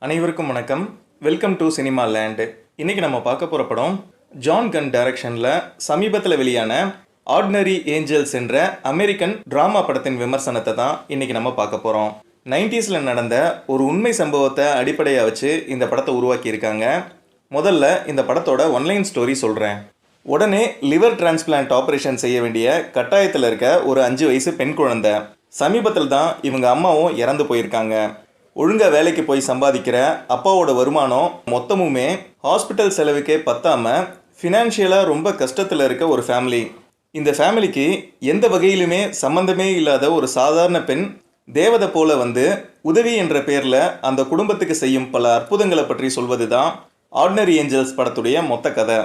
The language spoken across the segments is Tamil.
அனைவருக்கும் வணக்கம். Welcome to cinema land. இன்னைக்கு நம்ம பார்க்க போகிற படம் ஜான் கன் டைரக்ஷனில் சமீபத்தில் வெளியான ஆர்டினரி ஏஞ்சல்ஸ் என்ற அமெரிக்கன் ட்ராமா படத்தின் விமர்சனத்தை தான் இன்னைக்கு நம்ம பார்க்க போகிறோம். 90s நடந்த ஒரு உண்மை சம்பவத்தை அடிப்படையாக வச்சு இந்த படத்தை உருவாக்கியிருக்காங்க. முதல்ல இந்த படத்தோட ஒன்லைன் ஸ்டோரி சொல்கிறேன். உடனே லிவர் டிரான்ஸ்பிளான்ட் ஆப்ரேஷன் செய்ய வேண்டிய கட்டாயத்தில் இருக்க ஒரு 5 வயசு பெண் குழந்தை. சமீபத்தில் தான் இவங்க அம்மாவும் இறந்து போயிருக்காங்க. ஒழுங்காக வேலைக்கு போய் சம்பாதிக்கிற அப்பாவோட வருமானம் மொத்தமுமே ஹாஸ்பிட்டல் செலவுக்கே பத்தாமல் ஃபினான்ஷியலாக ரொம்ப கஷ்டத்தில் இருக்க ஒரு ஃபேமிலி. இந்த ஃபேமிலிக்கு எந்த வகையிலுமே சம்மந்தமே இல்லாத ஒரு சாதாரண பெண் தேவதை போல வந்து உதவி என்ற பேரில் அந்த குடும்பத்துக்கு செய்யும் பல அற்புதங்களை பற்றி சொல்வது தான் ஆர்டினரி ஏஞ்சல்ஸ் படத்துடைய மொத்த கதை.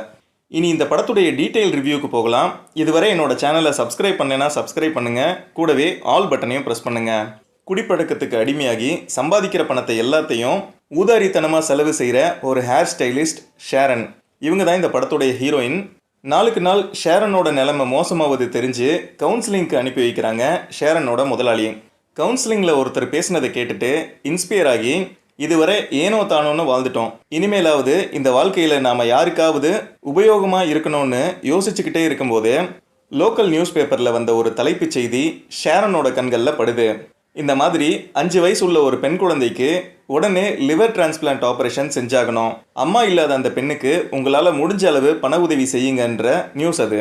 இனி இந்த படத்துடைய டீட்டெயில் ரிவ்யூக்கு போகலாம். இதுவரை என்னோட சேனலை சப்ஸ்கிரைப் பண்ணலைன்னா சப்ஸ்கிரைப் பண்ணுங்கள். கூடவே ஆல் பட்டனையும் ப்ரெஸ் பண்ணுங்கள். குடிப்பழக்கத்துக்கு அடிமையாகி சம்பாதிக்கிற பணத்தை எல்லாத்தையும் ஊதாரித்தனமாக செலவு செய்கிற ஒரு ஹேர் ஸ்டைலிஸ்ட் ஷேரன், இவங்க தான் இந்த படத்துடைய ஹீரோயின். நாளுக்கு நாள் ஷேரனோட நிலைமை மோசமாவது தெரிஞ்சு கவுன்சிலிங்க்கு அனுப்பி வைக்கிறாங்க ஷேரனோட முதலாளி. கவுன்சிலிங்கில் ஒருத்தர் பேசினதை கேட்டுட்டு இன்ஸ்பயர் ஆகி இதுவரை ஏனோ தானோன்னு வாழ்ந்துட்டோம், இனிமேலாவது இந்த வாழ்க்கையில் நாம் யாருக்காவது உபயோகமாக இருக்கணும்னு யோசிச்சுக்கிட்டே இருக்கும்போது லோக்கல் நியூஸ் பேப்பரில் வந்த ஒரு தலைப்புச் செய்தி ஷேரனோட கண்களில் படுது. இந்த மாதிரி 5 வயசு உள்ள ஒரு பெண் குழந்தைக்கு உடனே லிவர் டிரான்ஸ்பிளான்ட் ஆப்ரேஷன் செஞ்சாகணும், அம்மா இல்லாத அந்த பெண்ணுக்கு உங்களால் முடிஞ்ச அளவு பண உதவி செய்யுங்கன்ற நியூஸ் அது.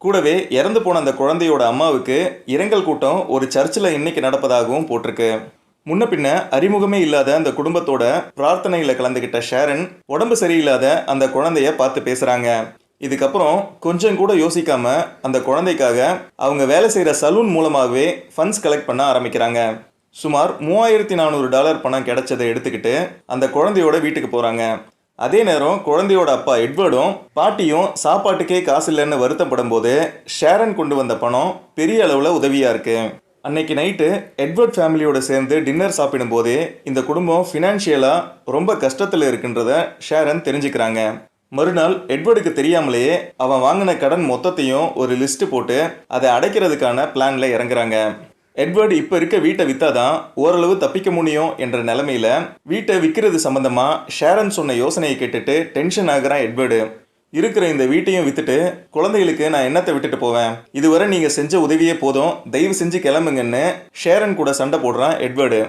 கூடவே இறந்து போன அந்த குழந்தையோட அம்மாவுக்கு இரங்கல் கூட்டம் ஒரு சர்ச்சில் இன்னைக்கு நடப்பதாகவும் போட்டிருக்கு. முன்ன பின்ன அறிமுகமே இல்லாத அந்த குடும்பத்தோட பிரார்த்தனையில் கலந்துக்கிட்ட ஷேரன் உடம்பு சரியில்லாத அந்த குழந்தைய பார்த்து பேசுகிறாங்க. இதுக்கப்புறம் கொஞ்சம் கூட யோசிக்காம அந்த குழந்தைக்காக அவங்க வேலை செய்கிற சலூன் மூலமாகவே ஃபண்ட்ஸ் கலெக்ட் பண்ண ஆரம்பிக்கிறாங்க. சுமார் $3400 பணம் கிடைச்சதை எடுத்துக்கிட்டு அந்த குழந்தையோட வீட்டுக்கு போகிறாங்க. அதே நேரம் குழந்தையோட அப்பா எட்வர்டும் பாட்டியும் சாப்பாட்டுக்கே காசு இல்லைன்னு வருத்தப்படும் போது ஷேரன் கொண்டு வந்த பணம் பெரிய அளவில் உதவியாக இருக்குது. அன்னைக்கு நைட்டு எட்வர்ட் ஃபேமிலியோட சேர்ந்து டின்னர் சாப்பிடும்போதே இந்த குடும்பம் ஃபினான்ஷியலாக ரொம்ப கஷ்டத்தில் இருக்குன்றத ஷேரன் தெரிஞ்சுக்கிறாங்க. மறுநாள் எட்வர்டுக்கு தெரியாமலேயே அவன் வாங்கின கடன் மொத்தத்தையும் ஒரு லிஸ்ட்டு போட்டு அதை அடைக்கிறதுக்கான பிளானில் இறங்குறாங்க. எட்வர்டு இப்போ இருக்க வீட்டை விற்றாதான் ஓரளவு தப்பிக்க முடியும் என்ற நிலைமையில வீட்டை விற்கிறது சம்பந்தமாக ஷேரன் சொன்ன யோசனையை கேட்டுட்டு டென்ஷன் ஆகிறான் எட்வர்டு. இருக்கிற இந்த வீட்டையும் விற்றுட்டு குழந்தைகளுக்கு நான் என்னத்தை விட்டுட்டு போவேன், இதுவரை நீங்கள் செஞ்ச உதவியே போதும், தயவு செஞ்சு கிளம்புங்கன்னு ஷேரன் கூட சண்டை போடுறான் எட்வர்டு.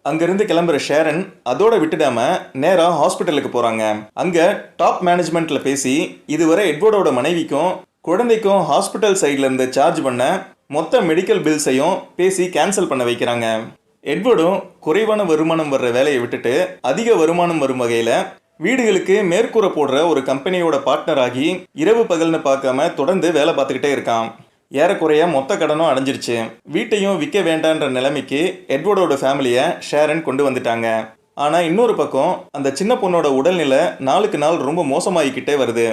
அங்கேருந்து கிளம்புற ஷேரன் அதோட விட்டுடாம நேராக ஹாஸ்பிட்டலுக்கு போகிறாங்க. அங்கே டாப் மேனேஜ்மெண்ட்டில் பேசி இதுவரை எட்வர்டோட மனைவிக்கும் குழந்தைக்கும் ஹாஸ்பிட்டல் சைட்லேருந்து சார்ஜ் பண்ண மொத்த மெடிக்கல் பில்ஸையும் பேசி கேன்சல் பண்ண வைக்கிறாங்க. எட்வர்டும் குறைவான வருமானம் வர்ற வேலையை விட்டுட்டு அதிக வருமானம் வரும் வகையில் வீடுகளுக்கு மேற்கூரை போடுற ஒரு கம்பெனியோட பார்ட்னர் ஆகி இரவு பகல்னு பார்க்காம தொடர்ந்து வேலை பார்த்துக்கிட்டே இருக்கான். ஏறக்குறைய மொத்த கடனும் அடைஞ்சிருச்சு. வீட்டையும் விற்க வேண்டான்ற நிலைமைக்கு எட்வர்டோட ஃபேமிலியை ஷேரன் கொண்டு வந்துட்டாங்க. ஆனால் இன்னொரு பக்கம் அந்த சின்ன பொண்ணோட உடல்நிலை நாளுக்கு நாள் ரொம்ப மோசமாகிக்கிட்டே வருது.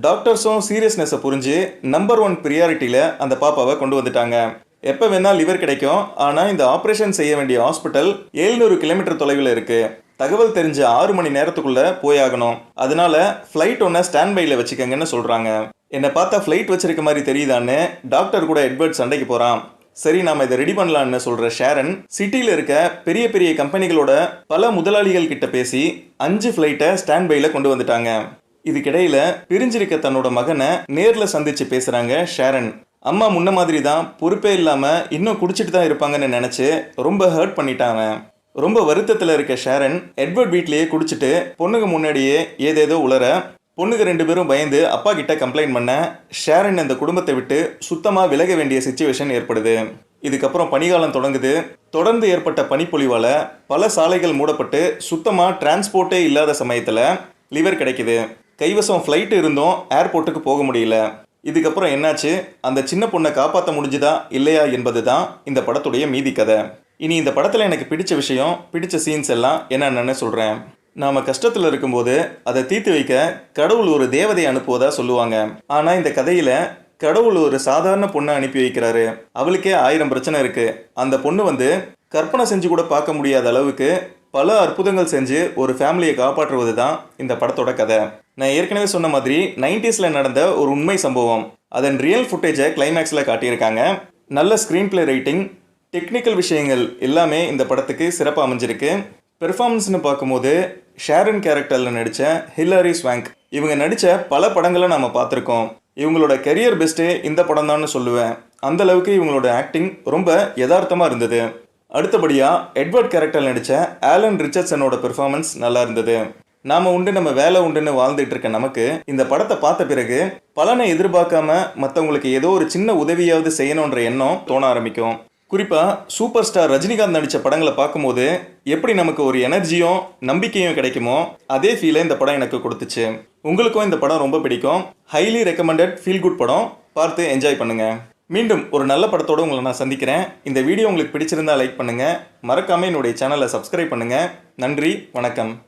டாக்டர்ஸும் சீரியஸ்னஸை புரிஞ்சு நம்பர் 1 ப்ரியாரிட்டியில் அந்த பாப்பாவை கொண்டு வந்துட்டாங்க. எப்போ வேணால் லிவர் கிடைக்கும், ஆனால் இந்த ஆப்ரேஷன் செய்ய வேண்டிய ஹாஸ்பிட்டல் 700 கிலோமீட்டர் தொலைவில் இருக்குது. தகவல் தெரிஞ்ச 6 மணி நேரத்துக்குள்ளே போயாகணும். அதனால ஃப்ளைட் ஒன்று ஸ்டாண்ட் பையில் வச்சுக்கங்கன்னு சொல்கிறாங்க. என்னை பார்த்தா ஃப்ளைட் வச்சிருக்க மாதிரி தெரியுதான்னு டாக்டர் கூட எட்வர்ட் சண்டைக்கு போகிறான். சரி நாம் இதை ரெடி பண்ணலான்னு சொல்கிற ஷேரன் சிட்டியில் இருக்க பெரிய பெரிய கம்பெனிகளோட பல முதலாளிகள் கிட்ட பேசி 5 ஃப்ளைட்டை ஸ்டாண்ட் பையில் கொண்டு வந்துட்டாங்க. இதுக்கிடையில் பிரிஞ்சிருக்க தன்னோட மகனை நேரில் சந்தித்து பேசுகிறாங்க ஷேரன். அம்மா முன்ன மாதிரி தான் பொறுப்பே இல்லாமல் இன்னும் குடிச்சிட்டு தான் இருப்பாங்கன்னு நினச்சி ரொம்ப ஹர்ட் பண்ணிட்டாங்க. ரொம்ப வருத்தத்தில் இருக்க ஷேரன் எட்வர்ட் வீட்லேயே குடிச்சிட்டு பொண்ணுங்க முன்னாடியே ஏதேதோ உளர பொண்ணுங்க 2 பேரும் பயந்து அப்பா கிட்ட கம்ப்ளைண்ட் பண்ண ஷேரன் இந்த குடும்பத்தை விட்டு சுத்தமாக விலக வேண்டிய சிச்சுவேஷன் ஏற்படுது. இதுக்கப்புறம் பனிகாலம் தொடங்குது. தொடர்ந்து ஏற்பட்ட பனிப்பொழிவால் பல சாலைகள் மூடப்பட்டு சுத்தமாக டிரான்ஸ்போர்ட்டே இல்லாத சமயத்தில் லிவர் கிடைக்குது. கைவசம் ஃப்ளைட்டு இருந்தும் ஏர்போர்ட்டுக்கு போக முடியல. இதுக்கப்புறம் என்னாச்சு, அந்த சின்ன பொண்ணை காப்பாற்ற முடிஞ்சுதா இல்லையா என்பது தான் இந்த படத்துடைய மீதி கதை. இனி இந்த படத்தில் எனக்கு பிடிச்ச விஷயம், பிடிச்ச சீன்ஸ் எல்லாம் என்னென்னு சொல்கிறேன். நாம் கஷ்டத்தில் இருக்கும்போது அதை தீர்த்து வைக்க கடவுள் ஒரு தேவதையை அனுப்புவதா சொல்லுவாங்க. ஆனால் இந்த கதையில் கடவுள் ஒரு சாதாரண பொண்ணை அனுப்பி வைக்கிறாரு. அவளுக்கே 1000 பிரச்சனை இருக்குது. அந்த பொண்ணு வந்து கற்பனை செஞ்சு கூட பார்க்க முடியாத அளவுக்கு பல அற்புதங்கள் செஞ்சு ஒரு ஃபேமிலியை காப்பாற்றுவது தான் இந்த படத்தோட கதை. நான் ஏற்கனவே சொன்ன மாதிரி 90s நடந்த ஒரு உண்மை சம்பவம், அதன் ரியல் ஃபுட்டேஜை கிளைமேக்ஸில் காட்டியிருக்காங்க. நல்ல ஸ்க்ரீன் பிளே ரைட்டிங், டெக்னிக்கல் விஷயங்கள் எல்லாமே இந்த படத்துக்கு சிறப்பாக அமைஞ்சிருக்கு. பெர்ஃபார்மன்ஸ்னு பார்க்கும்போது ஷேரன் கேரக்டரில் நடித்த ஹில்லரி ஸ்வாங்க். இவங்க நடித்த பல படங்களை நம்ம பார்த்துருக்கோம். இவங்களோட கெரியர் பெஸ்ட்டே இந்த படம் தான் சொல்லுவேன். அந்த அளவுக்கு இவங்களோட ஆக்டிங் ரொம்ப யதார்த்தமாக இருந்தது. அடுத்தபடியாக எட்வர்ட் கேரக்டரில் நடித்த ஆலன் ரிச்சர்ட்சனோட பெர்ஃபார்மன்ஸ் நல்லா இருந்தது. நாம உண்டு நம்ம வேலை உண்டுன்னு வாழ்ந்துட்டு இருக்க நமக்கு இந்த படத்தை பார்த்த பிறகு பலனை எதிர்பார்க்காம மற்றவங்களுக்கு ஏதோ ஒரு சின்ன உதவியாவது செய்யணுன்ற எண்ணம் தோண ஆரம்பிக்கும். குறிப்பாக சூப்பர் ஸ்டார் ரஜினிகாந்த் நடித்த படங்களை பார்க்கும்போது எப்படி நமக்கு ஒரு எனர்ஜியும் நம்பிக்கையும் கிடைக்குமோ அதே ஃபீலை இந்த படம் எனக்கு கொடுத்துச்சு. உங்களுக்கும் இந்த படம் ரொம்ப பிடிக்கும். ஹைலி ரெக்கமெண்டட் ஃபீல் குட் படம். பார்த்து என்ஜாய் பண்ணுங்க. மீண்டும் ஒரு நல்ல படத்தோடு உங்களை நான் சந்திக்கிறேன். இந்த வீடியோ உங்களுக்கு பிடிச்சிருந்தா லைக் பண்ணுங்க. மறக்காம என்னுடைய சேனலை சப்ஸ்கிரைப் பண்ணுங்க. நன்றி, வணக்கம்.